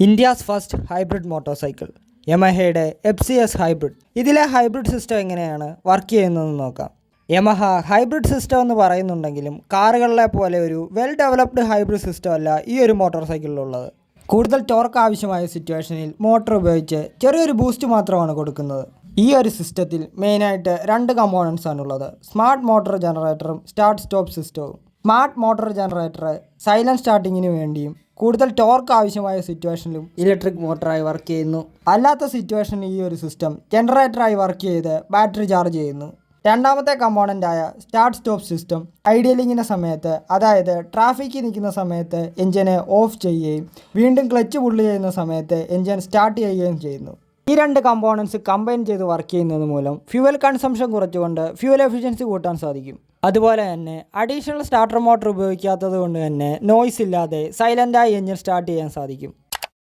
India's first hybrid motorcycle യമഹയുടെ FCS hybrid. ഇതിലെ hybrid system എങ്ങനെയാണ് വർക്ക് ചെയ്യുന്നതെന്ന് നോക്കാം. യമഹ ഹൈബ്രിഡ് സിസ്റ്റം എന്ന് പറയുന്നുണ്ടെങ്കിലും കാറുകളിലെ പോലെ ഒരു വെൽ ഡെവലപ്ഡ് ഹൈബ്രിഡ് സിസ്റ്റം അല്ല ഈ ഒരു മോട്ടോർ സൈക്കിളിലുള്ളത്. കൂടുതൽ ടോർക്ക് ആവശ്യമായ സിറ്റുവേഷനിൽ മോട്ടോർ ഉപയോഗിച്ച് ചെറിയൊരു ബൂസ്റ്റ് മാത്രമാണ് കൊടുക്കുന്നത്. ഈ ഒരു സിസ്റ്റത്തിൽ മെയിനായിട്ട് രണ്ട് കമ്പോണൻസ് ആണുള്ളത്: സ്മാർട്ട് മോട്ടോർ ജനറേറ്ററും സ്റ്റാർട്ട് സ്റ്റോപ്പ് സിസ്റ്റവും. സ്മാർട്ട് മോട്ടോർ ജനറേറ്റർ സൈലൻറ്റ് സ്റ്റാർട്ടിങ്ങിന് വേണ്ടിയും കൂടുതൽ ടോർക്ക് ആവശ്യമായ സിറ്റുവേഷനിലും ഇലക്ട്രിക് മോട്ടറായി വർക്ക് ചെയ്യുന്നു. അല്ലാത്ത സിറ്റുവേഷനിൽ ഈ ഒരു സിസ്റ്റം ജനറേറ്ററായി വർക്ക് ചെയ്ത് ബാറ്ററി ചാർജ് ചെയ്യുന്നു. രണ്ടാമത്തെ കമ്പോണൻ്റായ സ്റ്റാർട്ട് സ്റ്റോപ്പ് സിസ്റ്റം ഐഡിയലിങ്ങിൻ്റെ സമയത്ത്, അതായത് ട്രാഫിക്കിൽ നിൽക്കുന്ന സമയത്ത് എഞ്ചിനെ ഓഫ് ചെയ്യുകയും വീണ്ടും ക്ലച്ച് പുള്ളി ചെയ്യുന്ന സമയത്ത് എഞ്ചിൻ സ്റ്റാർട്ട് ചെയ്യുകയും ചെയ്യുന്നു. ഈ രണ്ട് കമ്പോണൻസ് കമ്പൈൻ ചെയ്ത് വർക്ക് ചെയ്യുന്നത് മൂലം ഫ്യൂവൽ കൺസംഷൻ കുറച്ചുകൊണ്ട് ഫ്യൂവൽ എഫിഷ്യൻസി കൂട്ടാൻ സാധിക്കും. അതുപോലെ തന്നെ അഡീഷണൽ സ്റ്റാർട്ടർ മോട്ടർ ഉപയോഗിക്കാത്തത് കൊണ്ട് തന്നെ നോയ്സ് ഇല്ലാതെ സൈലൻ്റായി എഞ്ചിൻ സ്റ്റാർട്ട് ചെയ്യാൻ സാധിക്കും.